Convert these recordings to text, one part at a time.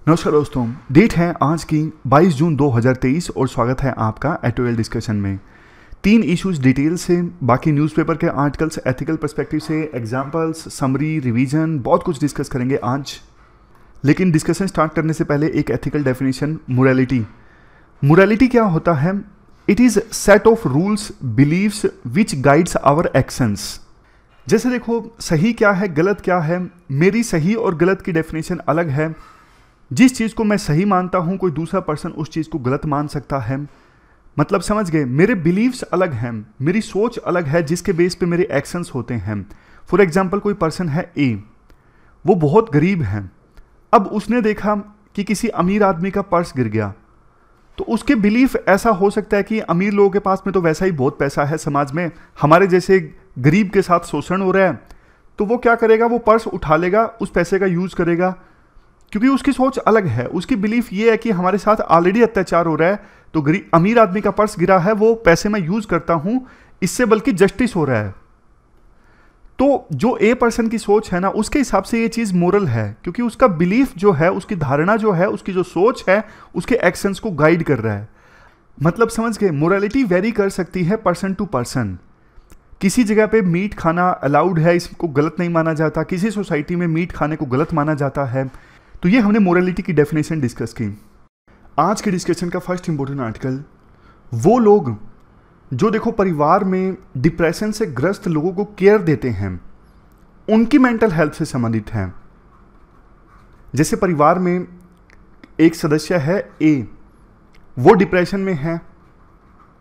नमस्कार दोस्तों, डेट है आज की 22 जून 2023 और स्वागत है आपका एटोएल डिस्कशन में। 3 इश्यूज डिटेल से, बाकी न्यूज़पेपर के आर्टिकल्स, एथिकल पर्सपेक्टिव से, एग्जांपल्स, समरी, रिवीजन, बहुत कुछ डिस्कस करेंगे आज। लेकिन डिस्कशन स्टार्ट करने से पहले एक एथिकल डेफिनेशन, मोरालिटी। मोरालिटी क्या होता है? It is set of rules, beliefs which guides our actions. जैसे देखो, सही क्या है, गलत क्या है, मेरी सही और गलत की डेफिनेशन अलग है। जिस चीज़ को मैं सही मानता हूं, कोई दूसरा पर्सन उस चीज़ को गलत मान सकता है। मतलब समझ गए, मेरे बिलीव्स अलग हैं, मेरी सोच अलग है, जिसके बेस पे मेरे एक्शंस होते हैं। फॉर एग्जांपल, कोई पर्सन है ए, वो बहुत गरीब है। अब उसने देखा कि किसी अमीर आदमी का पर्स गिर गया, तो उसके बिलीफ ऐसा हो सकता है कि अमीर लोगों के पास में तो वैसा ही बहुत पैसा है, समाज में हमारे जैसे गरीब के साथ शोषण हो रहा है, तो वो क्या करेगा, वो पर्स उठा लेगा, उस पैसे का यूज़ करेगा, क्योंकि उसकी सोच अलग है। उसकी बिलीफ ये है कि हमारे साथ ऑलरेडी अत्याचार हो रहा है, तो अमीर आदमी का पर्स गिरा है, वो पैसे मैं यूज करता हूं, इससे बल्कि जस्टिस हो रहा है। तो जो ए पर्सन की सोच है ना, उसके हिसाब से ये चीज मोरल है, क्योंकि उसका बिलीफ जो है, उसकी धारणा जो है, उसकी जो सोच है, उसके एक्शंस को गाइड कर रहा है। मतलब समझ गए, मोरालिटी वेरी कर सकती है पर्सन टू पर्सन। किसी जगह पे मीट खाना अलाउड है, इसको गलत नहीं माना जाता। किसी सोसाइटी में मीट खाने को गलत माना जाता है। तो ये हमने मोरालिटी की डेफिनेशन डिस्कस की। आज के डिस्कशन का फर्स्ट इंपॉर्टेंट आर्टिकल, वो लोग जो देखो परिवार में डिप्रेशन से ग्रस्त लोगों को केयर देते हैं, उनकी मेंटल हेल्थ से संबंधित है। जैसे परिवार में एक सदस्य है ए, वो डिप्रेशन में है,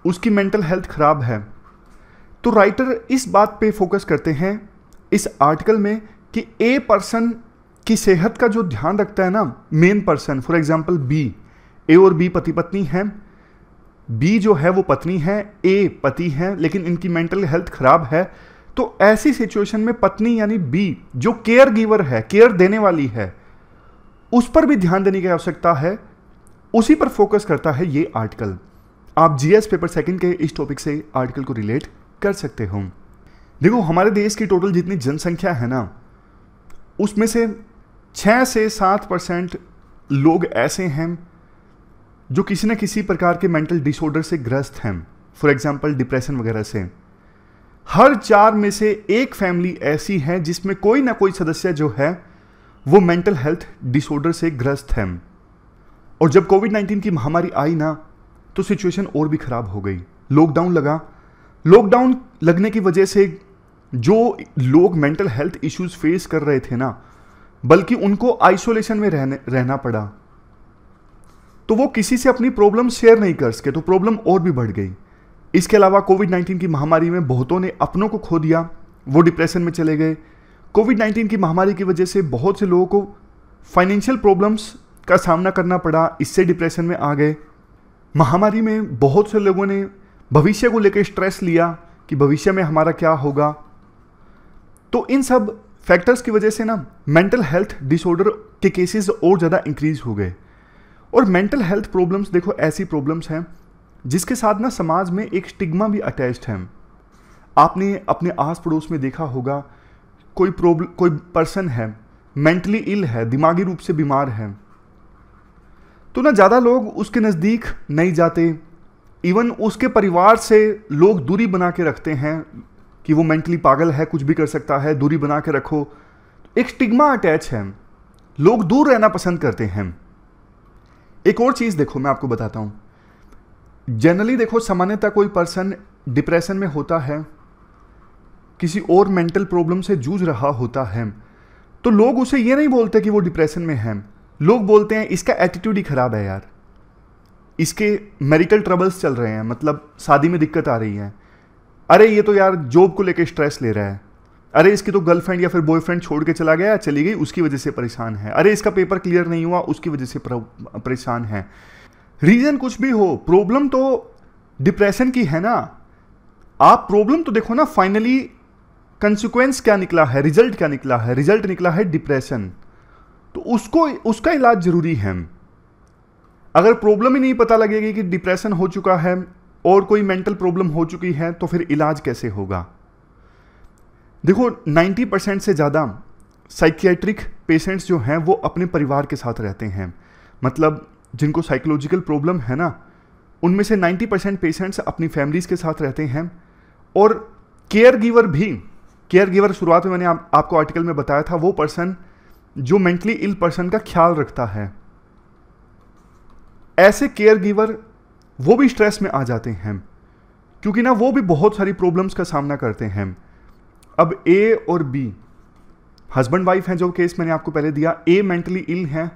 उसकी मेंटल हेल्थ खराब है, तो राइटर इस बात पे फोकस करते हैं इस आर्टिकल में कि ए पर्सन की सेहत का जो ध्यान रखता है ना, main person, for example B, A और बी पति पत्नी हैं। बी जो है वो पत्नी है, ए पति है, लेकिन इनकी मेंटल हेल्थ खराब है। तो ऐसी सिचुएशन में पत्नी यानी बी, जो केयर गिवर है, केयर देने वाली है, उस पर भी ध्यान देने की आवश्यकता है। उसी पर फोकस करता है ये आर्टिकल। आप जीएस पेपर सेकंड के इस टॉपिक से आर्टिकल को रिलेट कर सकते हो। देखो, हमारे देश की टोटल जितनी जनसंख्या है ना, उसमें से 6 से 7% लोग ऐसे हैं जो किसी न किसी प्रकार के मेंटल डिसऑर्डर से ग्रस्त हैं, फॉर एग्जांपल डिप्रेशन वगैरह से। हर 4 में से एक फैमिली ऐसी है जिसमें कोई ना कोई सदस्य जो है वो मेंटल हेल्थ डिसऑर्डर से ग्रस्त है। और जब कोविड-19 की महामारी आई ना, तो सिचुएशन और भी खराब हो गई। लॉकडाउन लगा। लॉकडाउन लगने की वजह से जो लोग मेंटल हेल्थ इश्यूज फेस कर रहे थे ना, बल्कि उनको आइसोलेशन में रहना पड़ा, तो वो किसी से अपनी प्रॉब्लम शेयर नहीं कर सके, तो प्रॉब्लम और भी बढ़ गई। इसके अलावा कोविड-19 की महामारी में बहुतों ने अपनों को खो दिया, वो डिप्रेशन में चले गए। कोविड-19 की महामारी की वजह से बहुत से लोगों को फाइनेंशियल प्रॉब्लम्स का सामना करना पड़ा, इससे डिप्रेशन में आ गए। महामारी में बहुत से लोगों ने भविष्य को लेकर स्ट्रेस लिया कि भविष्य में हमारा क्या होगा। तो इन सब फैक्टर्स की वजह से ना मेंटल हेल्थ डिसऑर्डर के केसेस और ज़्यादा इंक्रीज हो गए। और मेंटल हेल्थ प्रॉब्लम्स देखो ऐसी प्रॉब्लम्स हैं जिसके साथ ना समाज में एक स्टिग्मा भी अटैच्ड है। आपने अपने आस पड़ोस में देखा होगा, कोई पर्सन है, मेंटली इल है, दिमागी रूप से बीमार है, तो ना ज़्यादा लोग उसके नज़दीक नहीं जाते। इवन उसके परिवार से लोग दूरी बना के रखते हैं कि वो मेंटली पागल है, कुछ भी कर सकता है, दूरी बना के रखो। एक स्टिग्मा अटैच है, लोग दूर रहना पसंद करते हैं। एक और चीज़ देखो, मैं आपको बताता हूँ। जनरली देखो, सामान्यतः कोई पर्सन डिप्रेशन में होता है, किसी और मेंटल प्रॉब्लम से जूझ रहा होता है, तो लोग उसे ये नहीं बोलते कि वो डिप्रेशन में है। लोग बोलते हैं इसका एटीट्यूड ही खराब है यार, इसके मैरिटल ट्रबल्स चल रहे हैं, मतलब शादी में दिक्कत आ रही है, अरे ये तो यार जॉब को लेके स्ट्रेस ले रहा है, अरे इसकी तो गर्लफ्रेंड या फिर बॉयफ्रेंड छोड़ के चला गया, चली गई, उसकी वजह से परेशान है, अरे इसका पेपर क्लियर नहीं हुआ, उसकी वजह से परेशान है। रीजन कुछ भी हो, प्रॉब्लम तो डिप्रेशन की है ना। आप प्रॉब्लम तो देखो ना, फाइनली कंसिक्वेंस क्या निकला है, रिजल्ट क्या निकला है, रिजल्ट निकला है डिप्रेशन। तो उसका इलाज जरूरी है। अगर प्रॉब्लम ही नहीं पता लगेगी कि डिप्रेशन हो चुका है और कोई मेंटल प्रॉब्लम हो चुकी है, तो फिर इलाज कैसे होगा? देखो 90% से ज़्यादा साइकियाट्रिक पेशेंट्स जो हैं वो अपने परिवार के साथ रहते हैं, मतलब जिनको साइकोलॉजिकल प्रॉब्लम है ना, उनमें से 90% पेशेंट्स अपनी फैमिलीज़ के साथ रहते हैं। और केयर गिवर शुरुआत में मैंने आपको आर्टिकल में बताया था, वो पर्सन जो मेंटली इल पर्सन का ख्याल रखता है। ऐसे केयर गिवर वो भी स्ट्रेस में आ जाते हैं, क्योंकि ना वो भी बहुत सारी प्रॉब्लम्स का सामना करते हैं। अब ए और बी हस्बैंड वाइफ हैं, जो केस मैंने आपको पहले दिया। ए मेंटली इल है,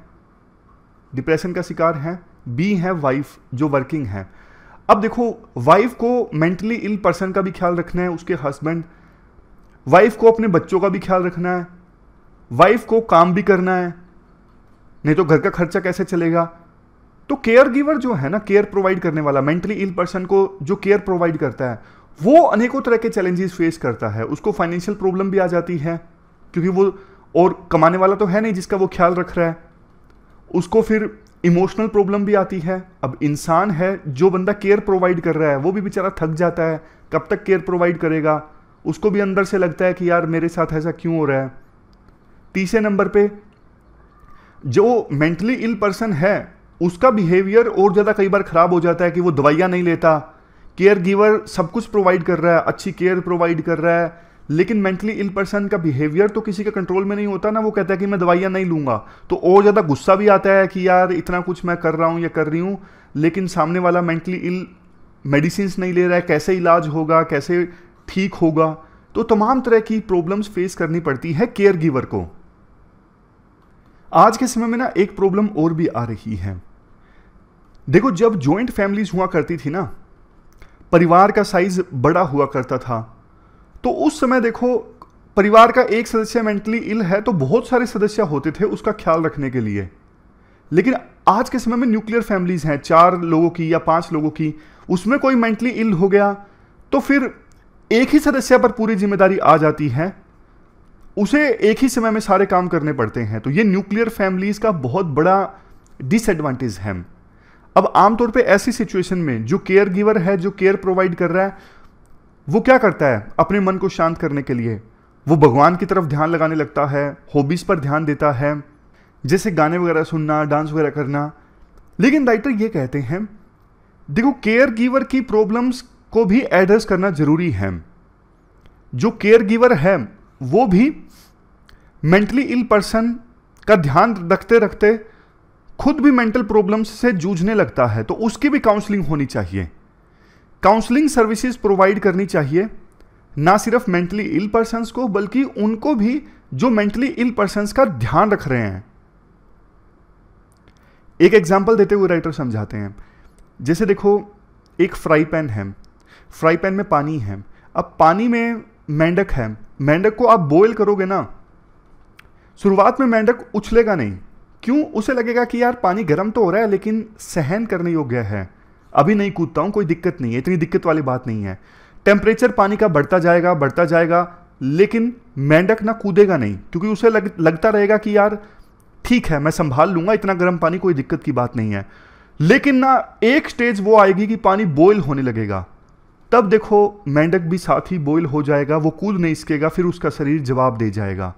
डिप्रेशन का शिकार है। बी है वाइफ जो वर्किंग है। अब देखो, वाइफ को मेंटली इल पर्सन का भी ख्याल रखना है, उसके हस्बैंड, वाइफ को अपने बच्चों का भी ख्याल रखना है, वाइफ को काम भी करना है, नहीं तो घर का खर्चा कैसे चलेगा। तो केयर गिवर जो है ना, केयर प्रोवाइड करने वाला, मेंटली इल पर्सन को जो केयर प्रोवाइड करता है, वो अनेकों तरह के चैलेंजेस फेस करता है। उसको फाइनेंशियल प्रॉब्लम भी आ जाती है, क्योंकि वो और कमाने वाला तो है नहीं जिसका वो ख्याल रख रहा है। उसको फिर इमोशनल प्रॉब्लम भी आती है। अब इंसान है, जो बंदा केयर प्रोवाइड कर रहा है वो भी बेचारा थक जाता है, कब तक केयर प्रोवाइड करेगा। उसको भी अंदर से लगता है कि यार मेरे साथ ऐसा क्यों हो रहा है। तीसरे नंबर पे जो मेंटली इल पर्सन है, उसका बिहेवियर और ज़्यादा कई बार ख़राब हो जाता है कि वो दवाइयाँ नहीं लेता। केयर गिवर सब कुछ प्रोवाइड कर रहा है, अच्छी केयर प्रोवाइड कर रहा है, लेकिन मेंटली इल पर्सन का बिहेवियर तो किसी का कंट्रोल में नहीं होता ना। वो कहता है कि मैं दवाइयाँ नहीं लूँगा, तो और ज़्यादा गुस्सा भी आता है कि यार इतना कुछ मैं कर रहा हूँ या कर रही हूँ, लेकिन सामने वाला मेंटली इल मेडिसिन नहीं ले रहा है, कैसे इलाज होगा, कैसे ठीक होगा। तो तमाम तरह की प्रॉब्लम्स फेस करनी पड़ती है केयर गिवर को। आज के समय में ना एक प्रॉब्लम और भी आ रही है। देखो, जब जॉइंट फैमिलीज हुआ करती थी ना, परिवार का साइज बड़ा हुआ करता था, तो उस समय देखो, परिवार का एक सदस्य मेंटली इल है तो बहुत सारे सदस्य होते थे उसका ख्याल रखने के लिए। लेकिन आज के समय में न्यूक्लियर फैमिलीज हैं, 4 लोगों की या 5 लोगों की, उसमें कोई मेंटली इल हो गया तो फिर एक ही सदस्य पर पूरी जिम्मेदारी आ जाती है, उसे एक ही समय में सारे काम करने पड़ते हैं। तो ये न्यूक्लियर फैमिलीज का बहुत बड़ा डिसएडवांटेज है। अब आमतौर पे ऐसी सिचुएशन में जो केयर गिवर है, जो केयर प्रोवाइड कर रहा है, वो क्या करता है अपने मन को शांत करने के लिए? वो भगवान की तरफ ध्यान लगाने लगता है, हॉबीज पर ध्यान देता है, जैसे गाने वगैरह सुनना, डांस वगैरह करना। लेकिन राइटर ये कहते हैं, देखो, केयर गिवर की प्रॉब्लम्स को भी एड्रेस करना जरूरी है। जो केयर गिवर है वो भी मेंटली इल पर्सन का ध्यान रखते रखते खुद भी मेंटल प्रॉब्लम्स से जूझने लगता है, तो उसकी भी काउंसलिंग होनी चाहिए। काउंसलिंग सर्विसेज प्रोवाइड करनी चाहिए, ना सिर्फ मेंटली इल पर्सन्स को, बल्कि उनको भी जो मेंटली इल पर्सन्स का ध्यान रख रहे हैं। एक एग्जांपल देते हुए राइटर समझाते हैं। जैसे देखो, एक फ्राई पैन है, फ्राई पैन में पानी है। अब पानी में मेंढक है, मेंढक को आप बॉयल करोगे ना, शुरुआत में मेंढक उछलेगा नहीं। क्यों? उसे लगेगा कि यार पानी गर्म तो हो रहा है लेकिन सहन करने योग्य है, अभी नहीं कूदता हूं, कोई दिक्कत नहीं है, इतनी दिक्कत वाली बात नहीं है। टेम्परेचर पानी का बढ़ता जाएगा, लेकिन मेंढक ना कूदेगा नहीं, क्योंकि उसे लगता रहेगा कि यार ठीक है, मैं संभाल लूंगा, इतना गर्म पानी कोई दिक्कत की बात नहीं है। लेकिन ना एक स्टेज वो आएगी कि पानी बॉयल होने लगेगा, तब देखो मेंढक भी साथ ही बॉयल हो जाएगा, वो कूद नहीं सकेगा, फिर उसका शरीर जवाब दे जाएगा।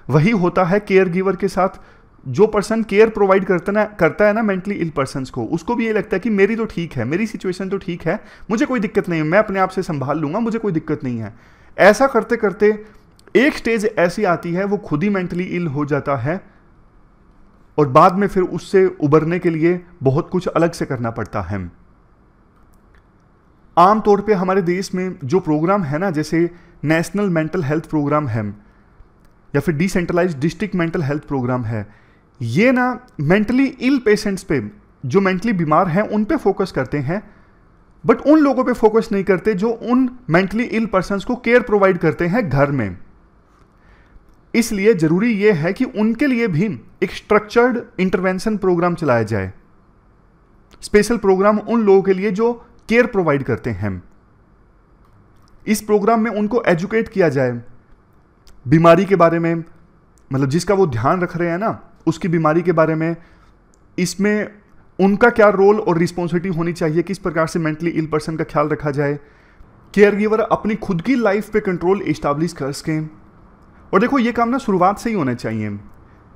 वही होता है केयर गिवर के साथ। जो पर्सन केयर प्रोवाइड करता है ना मेंटली इल पर्सन्स को, उसको भी ये लगता है कि मेरी तो ठीक है, मेरी सिचुएशन तो ठीक है, मुझे कोई दिक्कत नहीं है, मैं अपने आप से संभाल लूंगा, मुझे कोई दिक्कत नहीं है। ऐसा करते करते एक स्टेज ऐसी आती है, वो खुद ही मेंटली इल हो जाता है, और बाद में फिर उससे उबरने के लिए बहुत कुछ अलग से करना पड़ता है। आमतौर पे हमारे देश में जो प्रोग्राम है ना, जैसे नेशनल मेंटल हेल्थ प्रोग्राम है या फिर decentralised district mental health programme है, ये ना मेंटली इल पेशेंट्स पे, जो मेंटली बीमार हैं उन पे फोकस करते हैं, बट उन लोगों पे फोकस नहीं करते जो उन मेंटली इल पर्सन्स को केयर प्रोवाइड करते हैं घर में। इसलिए जरूरी यह है कि उनके लिए भी एक स्ट्रक्चर्ड इंटरवेंशन प्रोग्राम चलाया जाए, स्पेशल प्रोग्राम उन लोगों के लिए जो केयर प्रोवाइड करते हैं। इस प्रोग्राम में उनको एजुकेट किया जाए बीमारी के बारे में, मतलब जिसका वो ध्यान रख रहे हैं ना, उसकी बीमारी के बारे में, इसमें उनका क्या रोल और रिस्पॉन्सिबिलिटी होनी चाहिए, किस प्रकार से मेंटली इल पर्सन का ख्याल रखा जाए। केयर गिवर अपनी खुद की लाइफ पे कंट्रोल इस्टेब्लिश कर सकें, और देखो ये काम ना शुरुआत से ही होना चाहिए।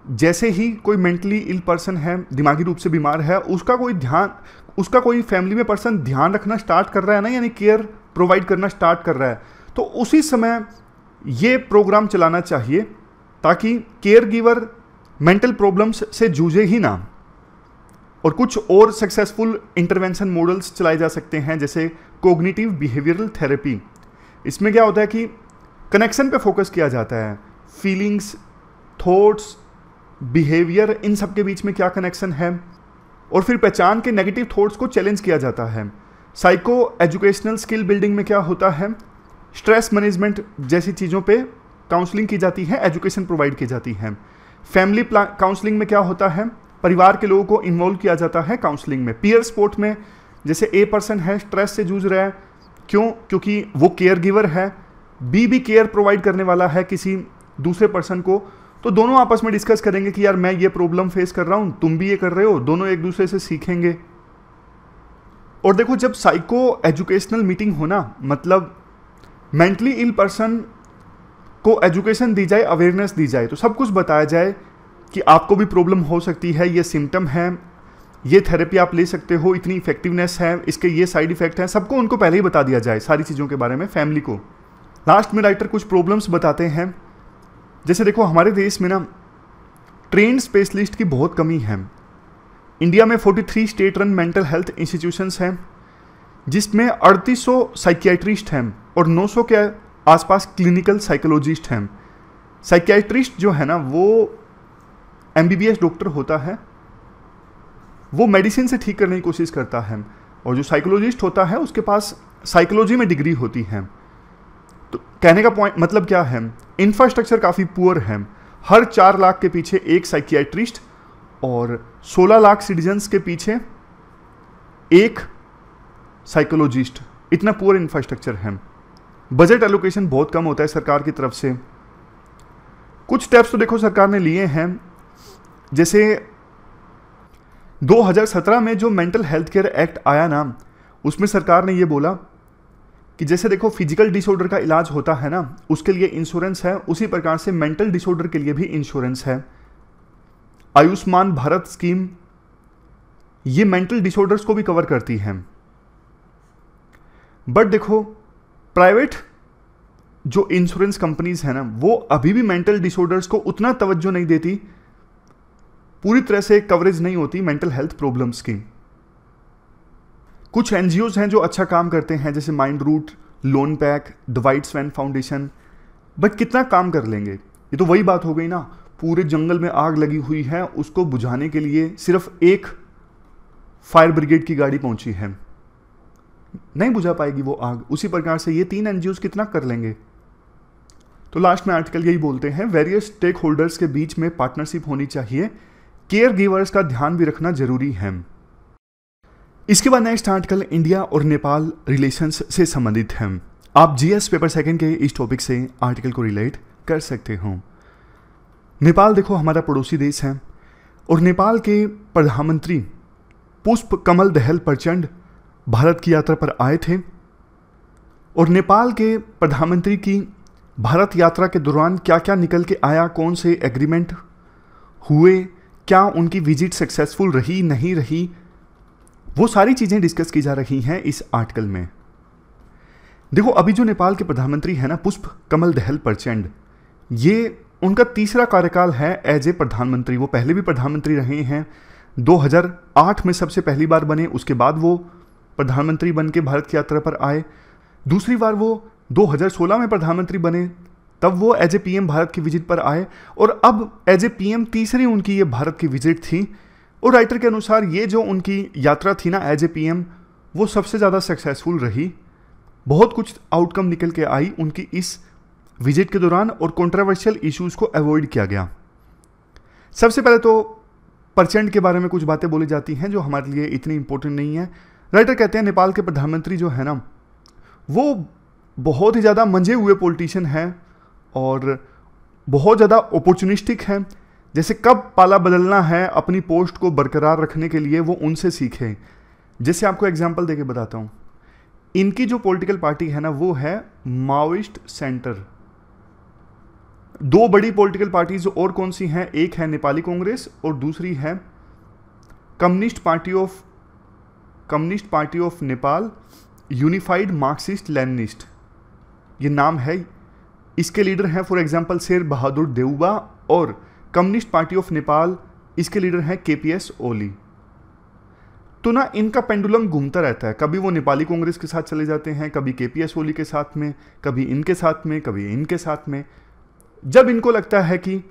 जैसे ही कोई मेंटली इल पर्सन है, दिमागी रूप से बीमार है, उसका कोई फैमिली में पर्सन ध्यान रखना स्टार्ट कर रहा है ना, यानी केयर प्रोवाइड करना स्टार्ट कर रहा है, तो उसी समय ये प्रोग्राम चलाना चाहिए ताकि केयर गिवर मेंटल प्रॉब्लम्स से जूझे ही ना। और कुछ और सक्सेसफुल इंटरवेंशन मॉडल्स चलाए जा सकते हैं, जैसे कोग्निटिव बिहेवियरल थेरेपी। इसमें क्या होता है कि कनेक्शन पे फोकस किया जाता है, फीलिंग्स, थॉट्स, बिहेवियर, इन सब के बीच में क्या कनेक्शन है, और फिर पहचान के नेगेटिव थॉट्स को चैलेंज किया जाता है। साइको एजुकेशनल स्किल बिल्डिंग में क्या होता है, स्ट्रेस मैनेजमेंट जैसी चीज़ों पे काउंसलिंग की जाती है, एजुकेशन प्रोवाइड की जाती है। फैमिली काउंसलिंग में क्या होता है, परिवार के लोगों को इन्वॉल्व किया जाता है काउंसलिंग में। पीयर सपोर्ट में जैसे ए पर्सन है, स्ट्रेस से जूझ रहा है, क्योंकि वो केयर गिवर है, बी भी केयर प्रोवाइड करने वाला है किसी दूसरे पर्सन को, तो दोनों आपस में डिस्कस करेंगे कि यार मैं ये प्रॉब्लम फेस कर रहा हूँ, तुम भी ये कर रहे हो, दोनों एक दूसरे से सीखेंगे। और देखो जब साइको एजुकेशनल मीटिंग हो ना, मतलब मेंटली इल पर्सन को एजुकेशन दी जाए, अवेयरनेस दी जाए, तो सब कुछ बताया जाए कि आपको भी प्रॉब्लम हो सकती है, ये सिम्टम है, ये थेरेपी आप ले सकते हो, इतनी इफेक्टिवनेस है, इसके ये साइड इफेक्ट हैं, सबको उनको पहले ही बता दिया जाए सारी चीज़ों के बारे में, फैमिली को। लास्ट में राइटर कुछ प्रॉब्लम्स बताते हैं, जैसे देखो हमारे देश में ना ट्रेंड स्पेशलिस्ट की बहुत कमी है। इंडिया में 43 state run mental health institutions हैं, जिसमें 3800 साइकियाट्रिस्ट हैं और 900 के आसपास क्लिनिकल साइकोलॉजिस्ट हैं। साइकियाट्रिस्ट जो है ना वो MBBS डॉक्टर होता है, वो मेडिसिन से ठीक करने की कोशिश करता है, और जो साइकोलॉजिस्ट होता है उसके पास साइकोलॉजी में डिग्री होती है। तो कहने का पॉइंट मतलब क्या है, इंफ्रास्ट्रक्चर काफ़ी पुअर है। हर 4 लाख के पीछे एक साइकियाट्रिस्ट और 16 लाख सिटीजन्स के पीछे एक साइकोलॉजिस्ट, इतना पुअर इंफ्रास्ट्रक्चर है। बजट एलोकेशन बहुत कम होता है सरकार की तरफ से। कुछ स्टेप्स तो देखो सरकार ने लिए हैं, जैसे 2017 में जो मेंटल हेल्थ केयर एक्ट आया ना, उसमें सरकार ने ये बोला कि जैसे देखो फिजिकल डिसऑर्डर का इलाज होता है ना, उसके लिए इंश्योरेंस है, उसी प्रकार से मेंटल डिसऑर्डर के लिए भी इंश्योरेंस है। आयुष्मान भारत स्कीम ये मेंटल डिसऑर्डर्स को भी कवर करती है। बट देखो प्राइवेट जो इंश्योरेंस कंपनीज है ना, वो अभी भी मेंटल डिसऑर्डर्स को उतना तवज्जो नहीं देती, पूरी तरह से कवरेज नहीं होती मेंटल हेल्थ प्रॉब्लम्स की। कुछ NGOs हैं जो अच्छा काम करते हैं, जैसे Mind Root, Lone Pack, the White Swan Foundation, but कितना काम कर लेंगे। ये तो वही बात हो गई ना, पूरे जंगल में आग लगी हुई है, उसको बुझाने के लिए सिर्फ एक फायर ब्रिगेड की गाड़ी पहुंची है, नहीं बुझा पाएगी वो आग। उसी प्रकार से ये 3 NGOs कितना कर लेंगे। तो लास्ट में आर्टिकल यही बोलते हैं, वेरियस स्टेक होल्डर्स के बीच में पार्टनरशिप होनी चाहिए, केयर गिवर्स का ध्यान भी रखना जरूरी है। इसके बाद नेक्स्ट आर्टिकल इंडिया और नेपाल रिलेशंस से संबंधित है। आप GS पेपर सेकंड के इस टॉपिक से आर्टिकल को रिलेट कर सकते हो। नेपाल देखो हमारा पड़ोसी देश है, और नेपाल के प्रधानमंत्री पुष्प कमल दहल प्रचंड भारत की यात्रा पर आए थे, और नेपाल के प्रधानमंत्री की भारत यात्रा के दौरान क्या क्या निकल के आया, कौन से एग्रीमेंट हुए, क्या उनकी विजिट सक्सेसफुल रही नहीं रही, वो सारी चीज़ें डिस्कस की जा रही हैं इस आर्टिकल में। देखो अभी जो नेपाल के प्रधानमंत्री है ना, पुष्प कमल दहल प्रचंड, ये उनका तीसरा कार्यकाल है एज ए प्रधानमंत्री। वो पहले भी प्रधानमंत्री रहे हैं, 2008 में सबसे पहली बार बने, उसके बाद वो प्रधानमंत्री बन के भारत की यात्रा पर आए। दूसरी बार वो 2016 में प्रधानमंत्री बने, तब वो एज ए PM भारत की विजिट पर आए, और अब एज ए PM तीसरी उनकी ये भारत की विजिट थी। और राइटर के अनुसार ये जो उनकी यात्रा थी ना एज ए PM, वो सबसे ज़्यादा सक्सेसफुल रही। बहुत कुछ आउटकम निकल के आई उनकी इस विजिट के दौरान, और कंट्रोवर्शियल इश्यूज़ को अवॉइड किया गया। सबसे पहले तो प्रचंड के बारे में कुछ बातें बोली जाती हैं जो हमारे लिए इतनी इंपॉर्टेंट नहीं है। राइटर कहते हैं नेपाल के प्रधानमंत्री जो है ना, वो बहुत ही ज़्यादा मंझे हुए पॉलिटिशियन हैं और बहुत ज़्यादा अपॉर्चुनिस्टिक हैं। जैसे कब पाला बदलना है अपनी पोस्ट को बरकरार रखने के लिए, वो उनसे सीखें। जैसे आपको एग्जांपल देके बताता हूँ, इनकी जो पॉलिटिकल पार्टी है ना, वो है माओइस्ट सेंटर। दो बड़ी पॉलिटिकल पार्टीज और कौन सी हैं, एक है नेपाली कांग्रेस और दूसरी है communist party of Nepal unified Marxist Leninist, ये नाम है। इसके लीडर हैं फॉर एग्जांपल शेर बहादुर देउबा, और कम्युनिस्ट पार्टी ऑफ नेपाल इसके लीडर हैं केपीएस ओली। तो ना इनका पेंडुलम घूमता रहता है, कभी वो नेपाली कांग्रेस के साथ चले जाते हैं, कभी केपीएस ओली के साथ में, कभी इनके साथ में, कभी इनके साथ में। जब इनको लगता है कि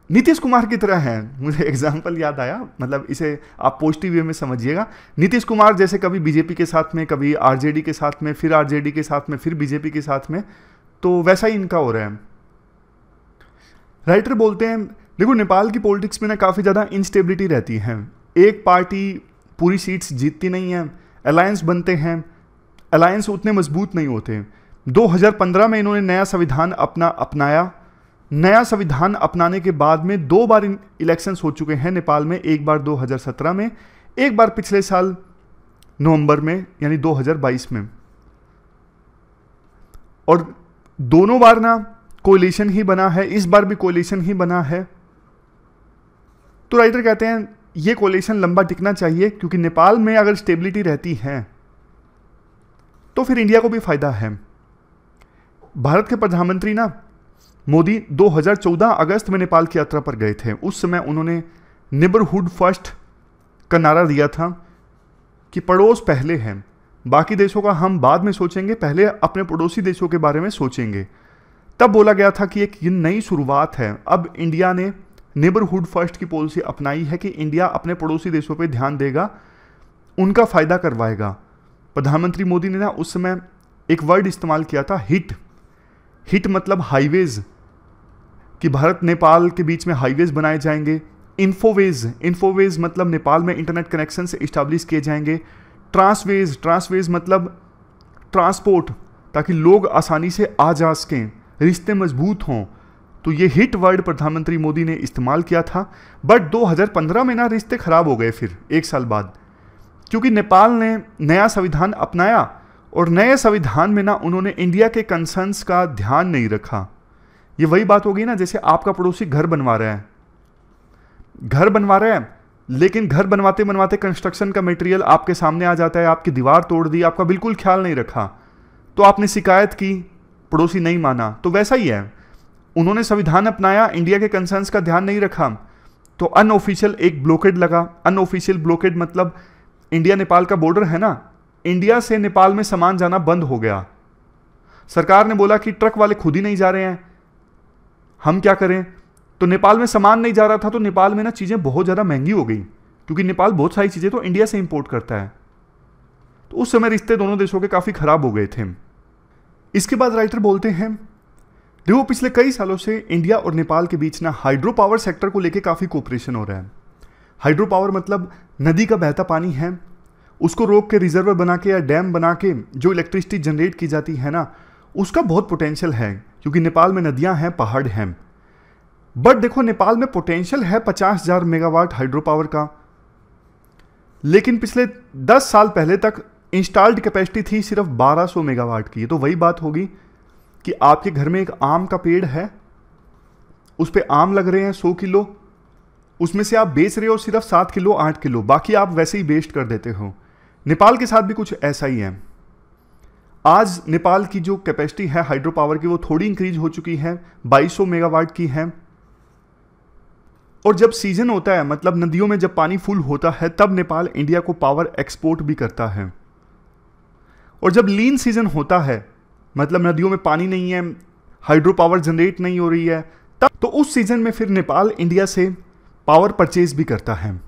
नीतीश कुमार की तरह हैं, मुझे एग्जाम्पल याद आया, मतलब इसे आप पॉजिटिव वे में समझिएगा। नीतीश कुमार जैसे कभी बीजेपी के साथ में, कभी आरजेडी के साथ में, फिर आरजेडी के साथ में, फिर बीजेपी के साथ में, तो वैसा ही इनका हो रहा है। राइटर बोलते हैं देखो नेपाल की पॉलिटिक्स में ना काफ़ी ज़्यादा इंस्टेबिलिटी रहती है, एक पार्टी पूरी सीट्स जीतती नहीं है, अलायंस बनते हैं, अलायंस उतने मजबूत नहीं होते। 2015 में इन्होंने नया संविधान अपनाया। नया संविधान अपनाने के बाद में 2 बार इलेक्शंस हो चुके हैं नेपाल में, एक बार 2017 में, एक बार पिछले साल नवंबर में यानी 2022 में, और दोनों बार ना कोalition ही बना है, इस बार भी कोalition ही बना है। तो राइटर कहते हैं ये कोalition लंबा टिकना चाहिए, क्योंकि नेपाल में अगर स्टेबिलिटी रहती है तो फिर इंडिया को भी फायदा है। भारत के प्रधानमंत्री ना मोदी 2014 अगस्त में नेपाल की यात्रा पर गए थे। उस समय उन्होंने नेबरहुड फर्स्ट का नारा दिया था कि पड़ोस पहले है, बाकी देशों का हम बाद में सोचेंगे, पहले अपने पड़ोसी देशों के बारे में सोचेंगे। तब बोला गया था कि एक ये नई शुरुआत है। अब इंडिया ने नेबरहुड फर्स्ट की पॉलिसी अपनाई है कि इंडिया अपने पड़ोसी देशों पर ध्यान देगा, उनका फायदा करवाएगा। प्रधानमंत्री मोदी ने ना उस समय एक वर्ड इस्तेमाल किया था, हिट मतलब हाईवेज, कि भारत नेपाल के बीच में हाईवेज बनाए जाएंगे। इन्फोवेज मतलब नेपाल में इंटरनेट कनेक्शन से इस्टेब्लिश किए जाएंगे। ट्रांसवेज मतलब ट्रांसपोर्ट, ताकि लोग आसानी से आ जा सकें, रिश्ते मजबूत हों। तो ये हिट वर्ड प्रधानमंत्री मोदी ने इस्तेमाल किया था। बट 2015 में ना रिश्ते खराब हो गए फिर एक साल बाद, क्योंकि नेपाल ने नया संविधान अपनाया और नए संविधान में ना उन्होंने इंडिया के कंसर्न्स का ध्यान नहीं रखा। ये वही बात होगी ना, जैसे आपका पड़ोसी घर बनवा रहा है, लेकिन घर बनवाते बनवाते कंस्ट्रक्शन का मटेरियल आपके सामने आ जाता है, आपकी दीवार तोड़ दी, आपका बिल्कुल ख्याल नहीं रखा, तो आपने शिकायत की, पड़ोसी नहीं माना। तो वैसा ही है, उन्होंने संविधान अपनाया, इंडिया के कंसर्न्स का ध्यान नहीं रखा, तो अनऑफिशियल एक ब्लॉकेड लगा। अनऑफिशियल ब्लॉकेड मतलब इंडिया नेपाल का बॉर्डर है ना, इंडिया से नेपाल में सामान जाना बंद हो गया। सरकार ने बोला कि ट्रक वाले खुद ही नहीं जा रहे हैं, हम क्या करें। तो नेपाल में सामान नहीं जा रहा था, तो नेपाल में ना चीज़ें बहुत ज़्यादा महंगी हो गई, क्योंकि नेपाल बहुत सारी चीज़ें तो इंडिया से इंपोर्ट करता है। तो उस समय रिश्ते दोनों देशों के काफ़ी ख़राब हो गए थे। इसके बाद राइटर बोलते हैं देखो पिछले कई सालों से इंडिया और नेपाल के बीच ना हाइड्रो पावर सेक्टर को लेकर काफ़ी कोऑपरेशन हो रहा है। हाइड्रो पावर मतलब नदी का बहता पानी है, उसको रोक के रिजर्वर बना के या डैम बना के जो इलेक्ट्रिसिटी जनरेट की जाती है ना, उसका बहुत पोटेंशियल है, क्योंकि नेपाल में नदियां हैं, पहाड़ हैं। बट देखो नेपाल में पोटेंशियल है 50,000 मेगावाट हाइड्रो पावर का, लेकिन पिछले 10 साल पहले तक इंस्टॉल्ड कैपेसिटी थी सिर्फ 1200 मेगावाट की। तो वही बात होगी कि आपके घर में एक आम का पेड़ है, उस पर आम लग रहे हैं 100 किलो, उसमें से आप बेच रहे हो सिर्फ 7 किलो 8 किलो, बाकी आप वैसे ही वेस्ट कर देते हो। नेपाल के साथ भी कुछ ऐसा ही है। आज नेपाल की जो कैपेसिटी है हाइड्रो पावर की वो थोड़ी इंक्रीज हो चुकी है, 2200 मेगावाट की है। और जब सीजन होता है, मतलब नदियों में जब पानी फुल होता है, तब नेपाल इंडिया को पावर एक्सपोर्ट भी करता है। और जब लीन सीजन होता है, मतलब नदियों में पानी नहीं है, हाइड्रो पावर जनरेट नहीं हो रही है, तब तो उस सीजन में फिर नेपाल इंडिया से पावर परचेज भी करता है।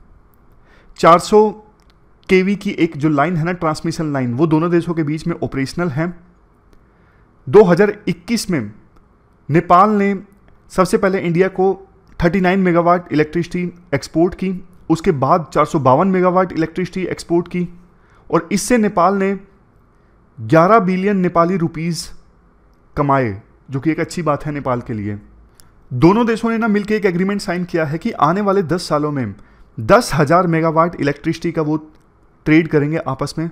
400 केवी की एक जो लाइन है ना, ट्रांसमिशन लाइन, वो दोनों देशों के बीच में ऑपरेशनल है। 2021 में नेपाल ने सबसे पहले इंडिया को 39 मेगावाट इलेक्ट्रिसिटी एक्सपोर्ट की, उसके बाद 452 मेगावाट इलेक्ट्रिसिटी एक्सपोर्ट की, और इससे नेपाल ने 11 बिलियन नेपाली रुपीस कमाए, जो कि एक अच्छी बात है नेपाल के लिए। दोनों देशों ने ना मिलकर एक एग्रीमेंट साइन किया है कि आने वाले 10 सालों में 10,000 मेगावाट इलेक्ट्रिसिटी का वो ट्रेड करेंगे आपस में।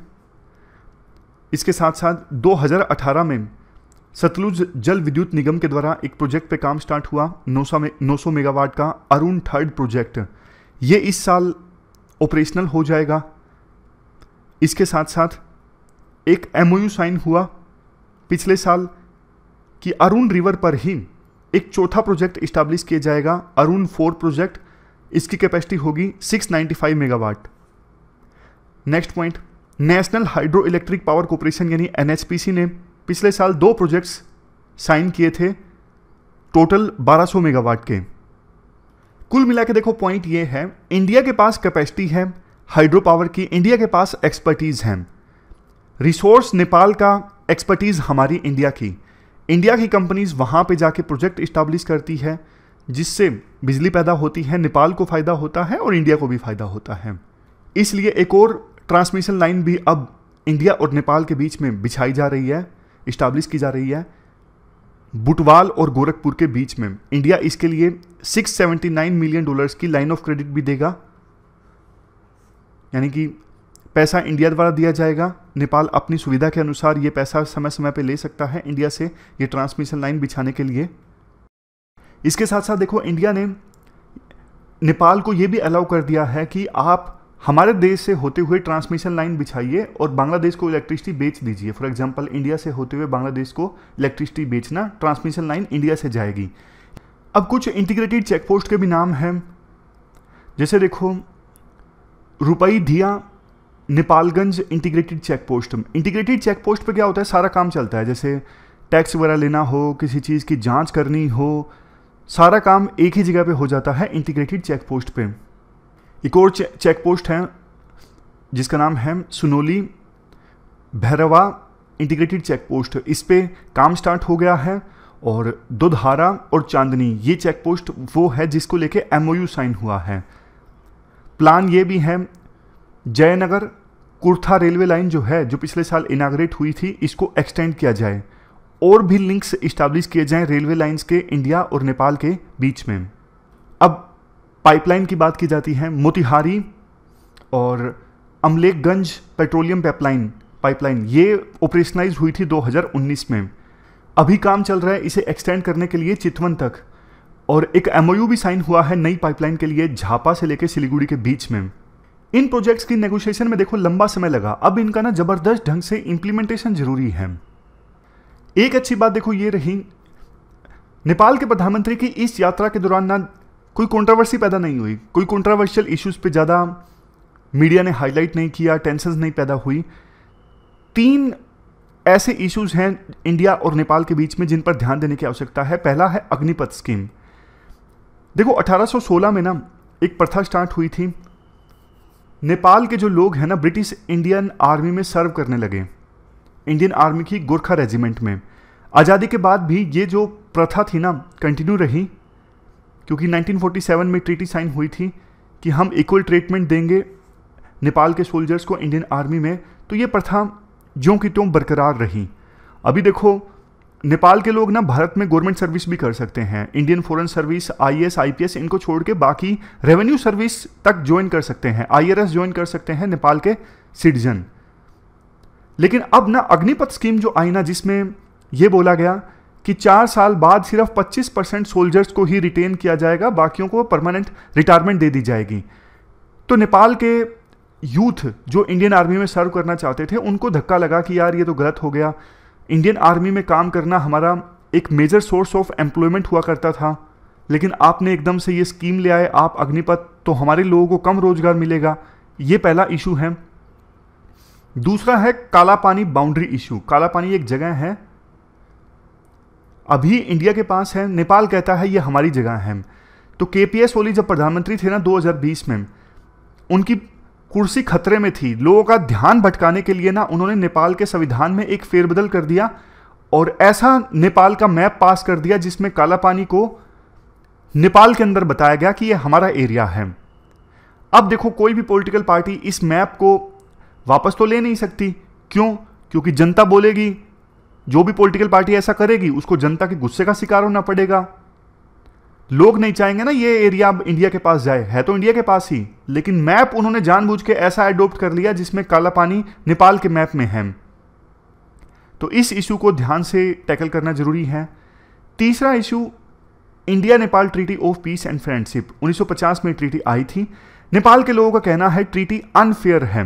इसके साथ साथ 2018 में सतलुज जल विद्युत निगम के द्वारा एक प्रोजेक्ट पे काम स्टार्ट हुआ 900 मेगावाट का अरुण थर्ड प्रोजेक्ट। ये इस साल ऑपरेशनल हो जाएगा। इसके साथ साथ एक एमओयू साइन हुआ पिछले साल कि अरुण रिवर पर ही एक चौथा प्रोजेक्ट इस्टेब्लिश किया जाएगा, अरुण 4 प्रोजेक्ट। इसकी कैपेसिटी होगी 695 megawatt. Next point, national hydro electric power corporation यानी एनएचपीसी ने पिछले साल 2 प्रोजेक्ट्स साइन किए थे, टोटल 1200 मेगावाट के। कुल मिला के देखो पॉइंट ये है, इंडिया के पास कैपेसिटी है हाइड्रो पावर की, इंडिया के पास एक्सपर्टीज है। रिसोर्स नेपाल का, एक्सपर्टीज हमारी इंडिया की। इंडिया की कंपनीज वहां पे जाके प्रोजेक्ट इस्टेब्लिश करती है, जिससे बिजली पैदा होती है, नेपाल को फायदा होता है और इंडिया को भी फायदा होता है। इसलिए एक और ट्रांसमिशन लाइन भी अब इंडिया और नेपाल के बीच में बिछाई जा रही है, इस्टेब्लिश की जा रही है, बुटवाल और गोरखपुर के बीच में। इंडिया इसके लिए $679 मिलियन की लाइन ऑफ क्रेडिट भी देगा, यानी कि पैसा इंडिया द्वारा दिया जाएगा। नेपाल अपनी सुविधा के अनुसार ये पैसा समय समय पे ले सकता है इंडिया से, ये ट्रांसमिशन लाइन बिछाने के लिए। इसके साथ साथ देखो, इंडिया ने नेपाल को ये भी अलाउ कर दिया है कि आप हमारे देश से होते हुए ट्रांसमिशन लाइन बिछाइए और बांग्लादेश को इलेक्ट्रिसिटी बेच दीजिए। फॉर एग्जांपल, इंडिया से होते हुए बांग्लादेश को इलेक्ट्रिसिटी बेचना, ट्रांसमिशन लाइन इंडिया से जाएगी। अब कुछ इंटीग्रेटेड चेकपोस्ट के भी नाम हैं, जैसे देखो Rupaidiha Nepalgunj integrated checkpost. Integrated checkpost पे क्या होता है, सारा काम चलता है, जैसे टैक्स वगैरह लेना हो, किसी चीज़ की जांच करनी हो, सारा काम एक ही जगह पे हो जाता है इंटीग्रेटेड चेकपोस्ट पे। एक और चेकपोस्ट है जिसका नाम है सुनोली भैरवा इंटीग्रेटेड चेकपोस्ट। इस पे काम स्टार्ट हो गया है। और दुधारा और चांदनी, ये चेकपोस्ट वो है जिसको लेके एमओयू साइन हुआ है। प्लान ये भी है, जयनगर कुर्था रेलवे लाइन जो है, जो पिछले साल इनाग्रेट हुई थी, इसको एक्सटेंड किया जाए और भी लिंक्स इस्टेब्लिश किए जाएं रेलवे लाइंस के इंडिया और नेपाल के बीच में। अब पाइपलाइन की बात की जाती है, मोतिहारी और अमलेखगंज पेट्रोलियम पाइपलाइन ये ऑपरेशनलाइज हुई थी 2019 में। अभी काम चल रहा है इसे एक्सटेंड करने के लिए चितवन तक, और एक एमओयू भी साइन हुआ है नई पाइपलाइन के लिए झापा से लेकर सिलीगुड़ी के बीच में। इन प्रोजेक्ट्स की नेगोशिएशन में देखो लंबा समय लगा, अब इनका ना जबरदस्त ढंग से इंप्लीमेंटेशन जरूरी है। एक अच्छी बात देखो ये रही, नेपाल के प्रधानमंत्री की इस यात्रा के दौरान ना कोई कंट्रोवर्सी पैदा नहीं हुई, कोई कंट्रोवर्शियल इश्यूज पे ज़्यादा मीडिया ने हाईलाइट नहीं किया, टेंशंस नहीं पैदा हुई। 3 ऐसे इश्यूज हैं इंडिया और नेपाल के बीच में जिन पर ध्यान देने की आवश्यकता है। पहला है अग्निपथ स्कीम। देखो 1816 में ना एक प्रथा स्टार्ट हुई थी, नेपाल के जो लोग हैं ना ब्रिटिश इंडियन आर्मी में सर्व करने लगे, इंडियन आर्मी की गोरखा रेजिमेंट में। आज़ादी के बाद भी ये जो प्रथा थी ना कंटिन्यू रही, क्योंकि 1947 में ट्रीटी साइन हुई थी कि हम इक्वल ट्रीटमेंट देंगे नेपाल के सोल्जर्स को इंडियन आर्मी में, तो ये प्रथा ज्यों की त्यों बरकरार रही। अभी देखो नेपाल के लोग ना भारत में गवर्नमेंट सर्विस भी कर सकते हैं, Indian foreign service, IAS, IPS, इनको छोड़ के बाकी रेवेन्यू सर्विस तक ज्वाइन कर सकते हैं, आईआरएस ज्वाइन कर सकते हैं नेपाल के सिटीजन। लेकिन अब ना अग्निपथ स्कीम जो आई ना, जिसमें यह बोला गया कि 4 साल बाद सिर्फ 25% सोल्जर्स को ही रिटेन किया जाएगा, बाकियों को परमानेंट रिटायरमेंट दे दी जाएगी। तो नेपाल के यूथ जो इंडियन आर्मी में सर्व करना चाहते थे उनको धक्का लगा कि यार ये तो गलत हो गया, इंडियन आर्मी में काम करना हमारा एक मेजर सोर्स ऑफ एम्प्लॉयमेंट हुआ करता था, लेकिन आपने एकदम से ये स्कीम ले आए आप अग्निपथ, तो हमारे लोगों को कम रोजगार मिलेगा। ये पहला इशू है। दूसरा है काला पानी बाउंड्री इशू। काला पानी एक जगह है, अभी इंडिया के पास है, नेपाल कहता है ये हमारी जगह है। तो केपीएस ओली जब प्रधानमंत्री थे ना 2020 में, उनकी कुर्सी खतरे में थी। लोगों का ध्यान भटकाने के लिए ना उन्होंने नेपाल के संविधान में एक फेरबदल कर दिया और ऐसा नेपाल का मैप पास कर दिया जिसमें काला पानी को नेपाल के अंदर बताया गया कि यह हमारा एरिया है। अब देखो कोई भी पॉलिटिकल पार्टी इस मैप को वापस तो ले नहीं सकती। क्यों? क्योंकि जनता बोलेगी, जो भी पॉलिटिकल पार्टी ऐसा करेगी उसको जनता के गुस्से का शिकार होना पड़ेगा। लोग नहीं चाहेंगे ना ये एरिया अब इंडिया के पास जाए, है तो इंडिया के पास ही, लेकिन मैप उन्होंने जानबूझ के ऐसा एडॉप्ट कर लिया जिसमें काला पानी नेपाल के मैप में है। तो इस इशू को ध्यान से टैकल करना जरूरी है। तीसरा issue, India Nepal treaty of peace and friendship 1950 में ट्रीटी आई थी। नेपाल के लोगों का कहना है ट्रीटी अनफेयर है,